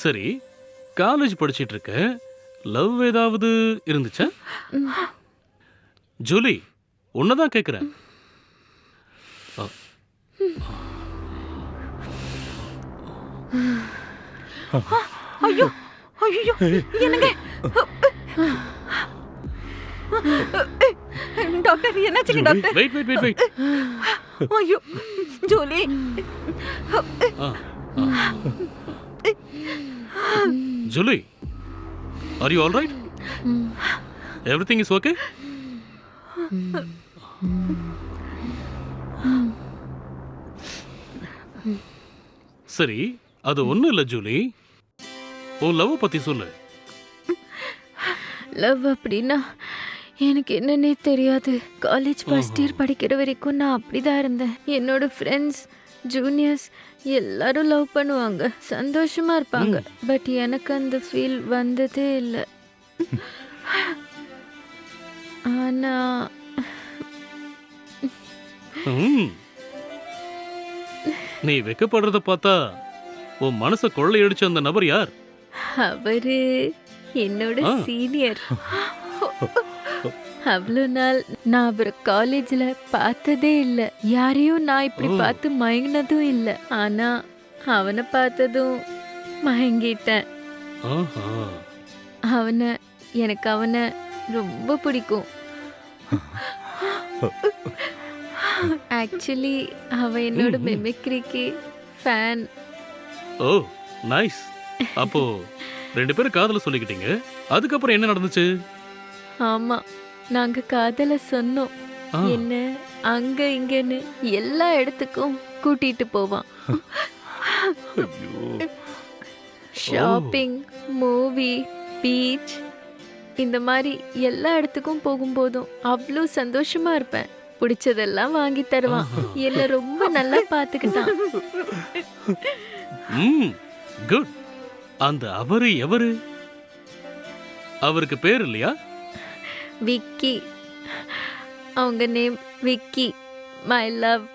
சரி, காலேஜ் படிச்சிட்டு இருக்க. லவ் ஏதாவது இருந்துச்சா? ஜூலி, உன்னதான் கேக்குறேன். அ, ஐயோ ஐயோ என்னங்க டாக்டர் என்னாச்சுங்க Julie, doctor? Wait wait wait wait. ஐயோ Julie Julie, are you all right? Everything is okay? சரி, அது ஒண்ணும் இல்ல ஜூலி. உன் லவ் பத்தி சொல்லு. லவ் அப்படின்னா எனக்கு என்னன்னே தெரியாது. காலேஜ் ஃபர்ஸ்ட் இயர் படிக்கிற வரைக்கும் நான் அப்படிதான் இருந்தேன். என்னோட ஃப்ரெண்ட்ஸ், ஜூனியர்ஸ் எல்லாரும் லவ் பண்ணுவாங்க, சந்தோஷமா இருப்பாங்க. பட் எனக்கு அந்த ஃபீல் வந்ததே இல்லை. ஆனா ம். நீ வெக்கப்படுறத பார்த்தா உன் மனச கொள்ளையடிச்ச அந்த நபர் யார்? அவரு என்னோட ஆ. சீனியர். அவ்வளோ நாள் நான் அவரை காலேஜ்ல பார்த்ததே இல்லை. யாரையும் நான் இப்படி ஓ. பார்த்து மயங்கினதும் இல்லை. ஆனா அவனை பார்த்ததும் மயங்கிட்டேன். ஆஹா. எனக்கு அவனை ரொம்ப பிடிக்கும். ஆக்சுவலி அவன் என்னோட மெமிக்ரிக்கு ஃபேன். ஓ, நைஸ். அப்போ ரெண்டு பேரும் காதல சொல்லிக்கிட்டீங்க. அதுக்கப்புறம் என்ன நடந்துச்சு? ஆமா, நாங்க காதல சொன்னோம். ஆ. என்ன அங்க இங்கன்னு எல்லா இடத்துக்கும் கூட்டிட்டு போவான். ஐயோ. ஷாப்பிங், மூவி, பீச், இந்த மாதிரி எல்லா இடத்துக்கும் போகும்போதும் அவ்வளோ சந்தோஷமா இருப்பேன். பிடிச்சதெல்லாம் வாங்கி தருவான். என்ன ரொம்ப நல்லா பார்த்துக்கிட்டான். ம், குட். அந்த அவரு எவரு? அவருக்கு பேர் இல்லையா? விக்கி. அவங்க நேம் விக்கி. My love.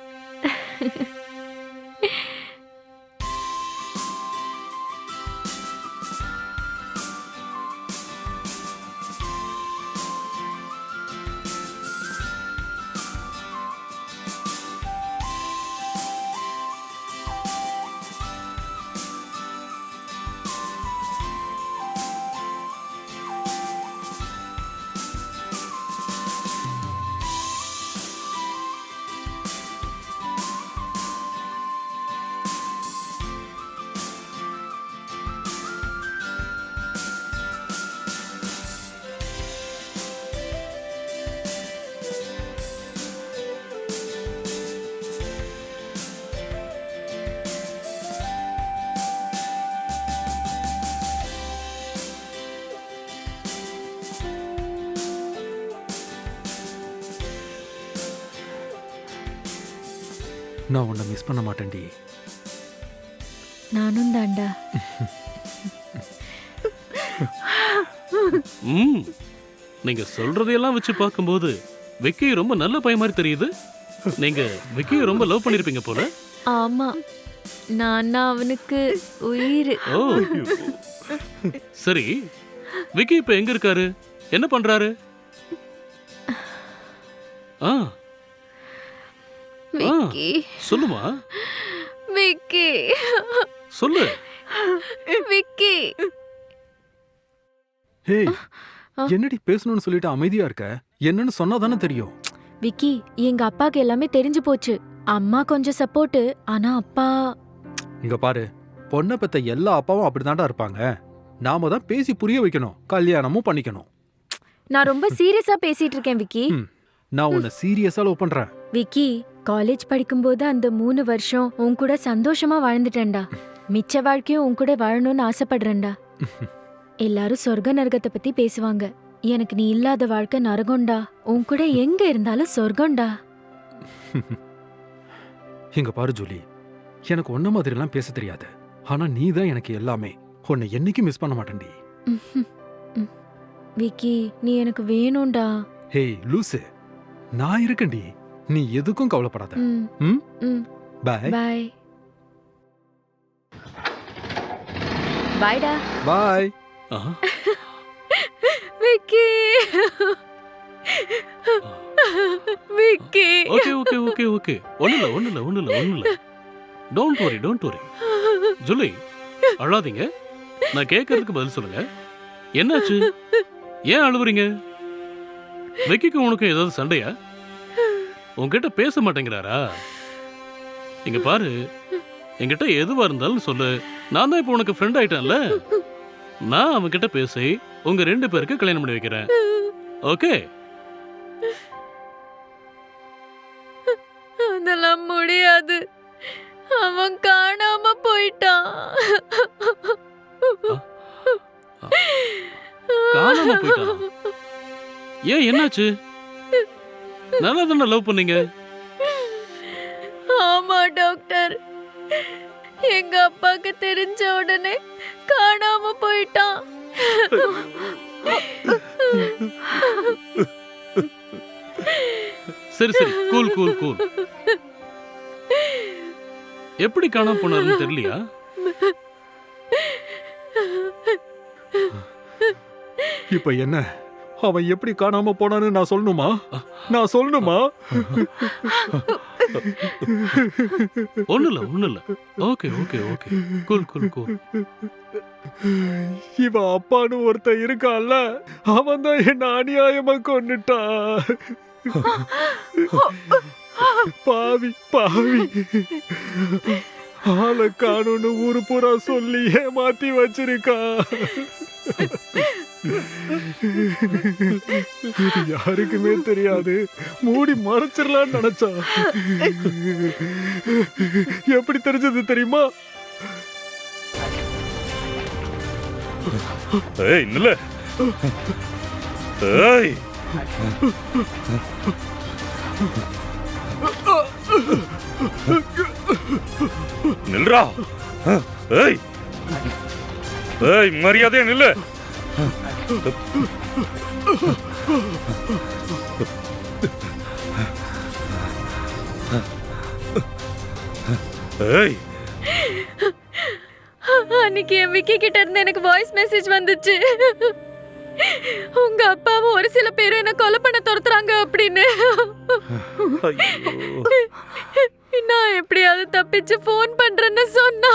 நான் உன்னை மிஸ் பண்ண மாட்டேன்டி. நானும் தாண்டா. ம், நீங்க சொல்றதையெல்லாம் வச்சு பார்க்கும்போது விக்கி ரொம்ப நல்ல பையன் மாதிரி தெரியுது. நீங்க விக்கியை ரொம்ப லவ் பண்ணிருப்பீங்க போல. ஆமா, நான் அவனுக்கு உயிர். ஓ, சரி. விக்கி இப்ப எங்க இருக்காரு? என்ன பண்றாரு? ஆ, விக்கி, சொல்லுமா, விக்கி, சொல்லு. விக்கி. ஹே, என்னடி பேசணும்னு சொல்லிட்டு அமைதியா இருக்க? என்னன்னு சொன்னா தானே தெரியும். விக்கி, எங்க அப்பாக்கு எல்லாமே தெரிஞ்சு போச்சு. அம்மா கொஞ்சம் சப்போர்ட், ஆனா அப்பா. இங்க பாரு, பொண்ணை பெத்த எல்லா அப்பாவும் அப்படிதான்டா இருப்பாங்க. நாம தான் பேசி புரிய வைக்கணும், கல்யாணமும் பண்ணிக்கணும். நான் ரொம்ப சீரியஸா பேசிட்டு இருக்கேன் விக்கி. நான் உன்னை சீரியஸா லவ் பண்றேன். விக்கி, காலேஜ் படிக்கும்போது அந்த 3 வருஷம் உன் கூட சந்தோஷமா வாழ்ந்துட்டேன்டா. மிச்ச வாழ்க்கையும் உன் கூட வாழணும்னு ஆசைப்படுறேன்டா. எல்லாரும் சொர்க்க நரகத்தை பத்தி பேசுவாங்க. எனக்கு நீ இல்லாத வாழ்க்கை நரகம்டா. உன் கூட எங்க இருந்தாலும் சொர்க்கம்டா. இங்க பாரு ஜூலி, எனக்கு ஒன்ன மாதிரிலாம் பேச தெரியாது. ஆனா நீ தான் எனக்கு எல்லாமே. உன்னை என்னைக்கும் மிஸ் பண்ண மாட்டேன்டி. விக்கி, நீ எனக்கு வேணும்டா. ஹேய் லூசு, நான் இருக்கேன்டி. நீ எதுக்கும் கவலைப்படாத. பை. பாய். பாய்டா. பாய். ஆஹா. Vicky. Vicky. Okay okay okay okay ஒண்ணுல டோன்ட் வரி. ஜூலி, அழாதீங்க. நான் கேட்கறதுக்கு பதில் சொல்லுங்க. என்னாச்சு? ஏன் அழுவுறீங்க? விக்கிக்கு உனக்கு ஏதாவது சண்டையா? உன்கிட்ட பேச மாட்டேங்கிறாரா? இங்க பாரு, என்கிட்ட எதுவா இருந்தாலும் சொல்லு. நான் தான் இப்போ உனக்கு ஃப்ரெண்ட் ஆயிட்டேன்ல. நான் அவன்கிட்ட பேசி உங்க 2 பேருக்கு கல்யாணம் பண்ணி வைக்கிறேன். ஓகே? அதெல்லாம் முடியாது. அவன் காணாம போயிட்டான். காணாம போயிட்டான்? ஏன், என்னாச்சு? நல்லா தானே லவ் பண்ணீங்க? ஆமா டாக்டர், எங்க அப்பாக்கு தெரிஞ்ச உடனே காணாம போயிட்டான். சரி கூல். எப்படி காணாம போனாருன்னு தெரியலையா? இப்ப என்ன? அவன் எப்படி காணாம போனான்னு நான் சொல்லணுமா? ஒண்ணுல. Okay cool. இவன் அப்பான்னு ஒருத்தன் இருக்கான்ல, அவன் தான் என்ன அநியாயமா கொன்னுட்டான். பாவி. ஆளை காணும்னு ஊரு பூரா சொல்லி ஏமாத்தி வச்சிருக்கா. இது யாருக்குமே தெரியாது, மூடி மறைச்சிடலான்னு நினைச்சா. எப்படி தெரிஞ்சது தெரியுமா? ஏய் நில்ல. ஏய் நில்றா. ஏய் மரியாதையா நில்லு. ஏய், அன்னைக்கு என் விக்கி கிட்ட இருந்து எனக்கு வாய்ஸ் மெசேஜ் வந்துச்சு. உங்க அப்பாவும் ஒரு சில பேரும் என்ன கொலை பண்ண துரத்துறாங்க அப்படின்னு. நான் எப்படியாவது தப்பிச்சு போன் பண்றேன்னு சொன்னா.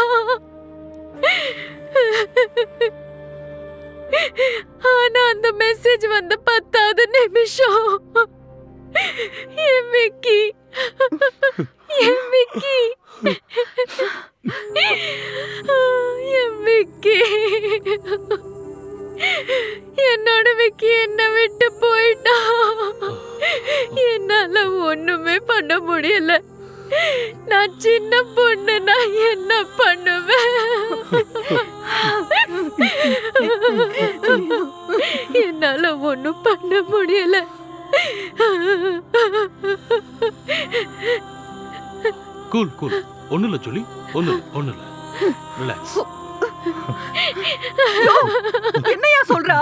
ஆனா அந்த மெசேஜ் வந்த 10வது நிமிஷம் என் விக்கி என்னோட விக்கி என்ன விட்டு போயிட்டா. என்னால ஒண்ணுமே பண்ண முடியல. நான் சின்ன பொண்ணு, நான் என்ன பண்ணுவேன்? என்னால ஒண்ணும் பண்ண முடியல. கூல் ஒண்ணுல சொல்லி ஒண்ணுல ரிலாக்ஸ். என்னையா சொல்றா?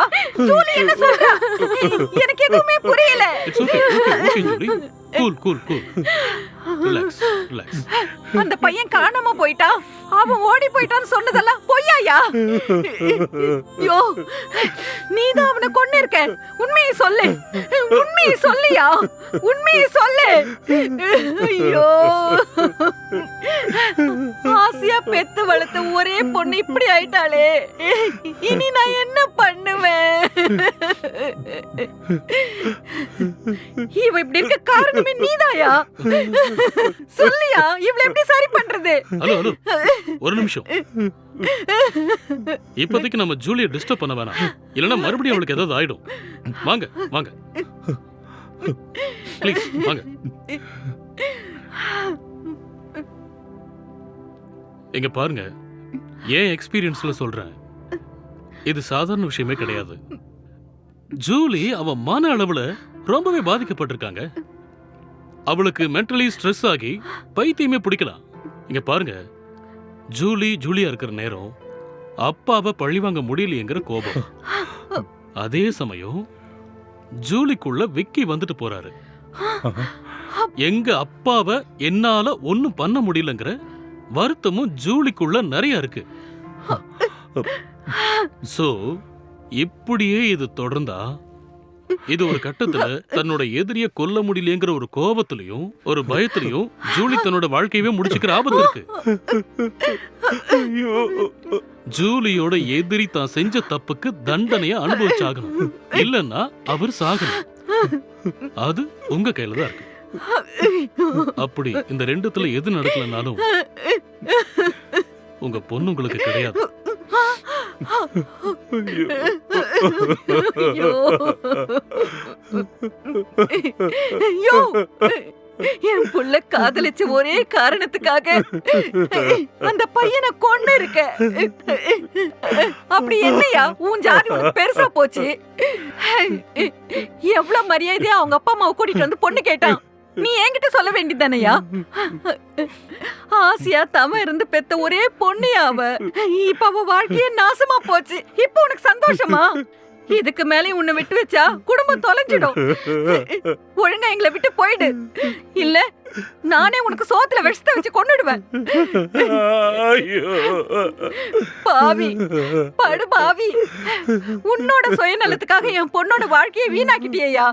ஜூலி என்ன சொல்றா? எனக்கு எதுவுமே புரியல. It's okay Julie. Cool relax. அந்த பையன் காணாம போயிட்டான், அவன் ஓடி போயிட்டான்னு சொன்னதெல்லாம் பொய்யாயா? யோ, நீதான் அவனை கொன்னு இருக்க. உண்மையை சொல்லியா? உண்மையை சொல்லு. ஐயோ, ஆசையா பெத்து வளர்த்த ஒரே பொண்ணு இப்படி ஆயிட்டாளே. இனி நான் என்ன பண்ணுவேன்? இவ இப்படி இருக்க காரணமே நீதாயா? சொல்லியா, இவளை எப்படி சரி பண்றது? ஹலோ ஒரு நிமிஷம். இப்போதைக்கு நம்ம ஜூலியை டிஸ்டர்ப் பண்ண வேணாம், இல்லைன்னா மறுபடியும் அவளுக்கு ஏதாவது ஆயிடும். வாங்க ப்ளீஸ் வாங்க. இங்க பாருங்க, ஏன் எக்ஸ்பீரியன்ஸ்ல சொல்றேன், இது சாதாரண விஷயமே கிடையாது. ஜூலி அவ மன அளவுல ரொம்பவே பாதிக்கப்பட்டிருக்காங்க. அவளுக்கு மென்டலி ஸ்ட்ரெஸ் ஆகி பைத்தியமே பிடிக்கலாம். இங்க பாருங்க, ஜூலியா இருக்கிற நேரம் அப்பாவை பழிவாங்க முடியலையேங்கிற கோபம். அதே சமயம் ஜூலிக்குள்ள விக்கி வந்துட்டு போறாரு. எங்க அப்பாவை என்னால ஒண்ணும் பண்ண முடியலங்கிற வருத்தமும் ஜூலிக்குள்ள நிறைய இருக்கு. சோ இப்படியே இது தொடர்ந்தா இது ஒரு கட்டத்துல தன்னோட எதிரிய கொல்ல முடியலங்கிற ஒரு கோபத்திலையும் ஒரு பயத்திலையும் ஜூலி தன்னோட வாழ்க்கையவே முடிச்சுக்கிற ஆபத்து இருக்கு. ஐயோ ஜூலியோட எதிரி தான் செஞ்ச தப்புக்கு தண்டனைய அனுபவிச்சாகணும், இல்லன்னா அவர் சாகணும். அது உங்க கையில தான் இருக்கு. அப்படி இந்த ரெண்டுத்துல எது நடக்கலனாலும் உங்க பொண்ணு உங்களுக்கு கிடையாது. ஐயோ. ஐயோ. என் புள்ள காதலிச்ச ஒரே காரணத்துக்காக அந்த பையனை கொண்டு இருக்க. அப்படி என்னையா உன் ஜாதி உனக்கு பெருசா போச்சு? எவ்வளவு மரியாதையா அவங்க அப்பா அம்மாவை கூட்டிட்டு வந்து பொண்ணு கேட்டான். நீ என்கிட்ட சொல்ல வேண்டியதானையா? ஆசையா தம இருந்து பெத்த ஒரே பொண்ணியா அவ. இப்ப அவ வாழ்க்கையே நாசமா போச்சு. இப்ப உனக்கு சந்தோஷமா? இதுக்கு மேலே உன்னை விட்டு வச்சா குடும்பம் தொலைஞ்சிடும். ஒழுங்கா எங்களை விட்டு போயிடு, இல்ல நானே உனக்கு சோத்துல விஷத்தை வச்சு கொன்னுடுவேன். பாவி, படு பாவி, உன்னோட சுயநலத்துக்காக என் பொண்ணோட வாழ்க்கையை வீணாக்கிட்டியா?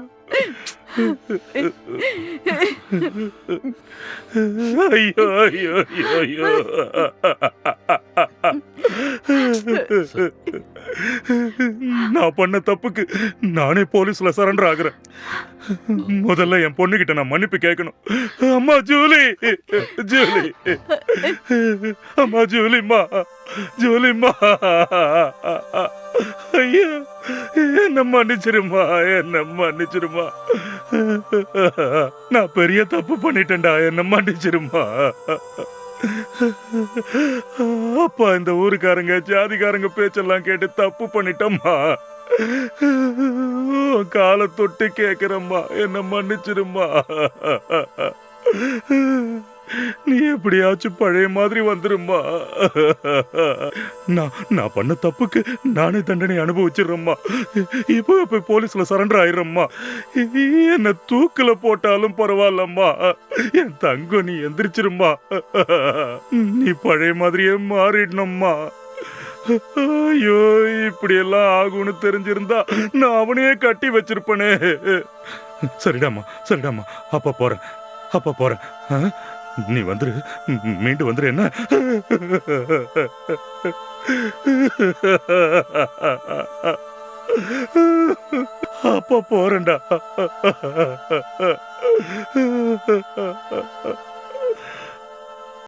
ஐயோ ஐயோ ஐயோ. நான் பண்ண தப்புக்கு நானே போலீஸ்ல சரண்டர் ஆகுறேன். முதல்ல என் பொண்ணுகிட்ட நான் மன்னிப்பு கேட்கணும். அம்மா ஜூலி, ஜூலி, அம்மா ஜூலிம்மா, ஜூலிம்மா, ஐயா என்ன மன்னிச்சிருமா, என்ன மன்னிச்சிருமா. நான் பெரிய தப்பு பண்ணிட்டேன்டா, என்ன மன்னிச்சிருமா. அப்பா இந்த ஊருக்காரங்க ஜாதிக்காரங்க பேச்செல்லாம் கேட்டு தப்பு பண்ணிட்டம்மா. காலை தொட்டு கேக்குறம்மா, என்ன மன்னிச்சிருமா. நீ எப்படியாச்சும் பழைய மாதிரி வந்துருமா. நான் பண்ண தப்புக்கு நானே தண்டனை அனுபவிச்சிடுறேம்மா. இப்போ போய் போலீஸ்ல சரண்டர் ஆயிடுறம்மா. என்ன தூக்குல போட்டாலும் பரவாயில்லம்மா. என் தங்கம் நீ எந்திரிச்சிருமா. நீ பழைய மாதிரியே மாறிடணும்மா. ஐயோ இப்படி எல்லாம் ஆகும்னு தெரிஞ்சிருந்தா நான் அவனையே கட்டி வச்சிருப்பனே. சரிடாமா, சரிடாமா, அப்ப போறேன், அப்ப போறேன். நீ வந்துரு, மீண்டு வந்துரு. என்ன அப்ப போறேன்டா.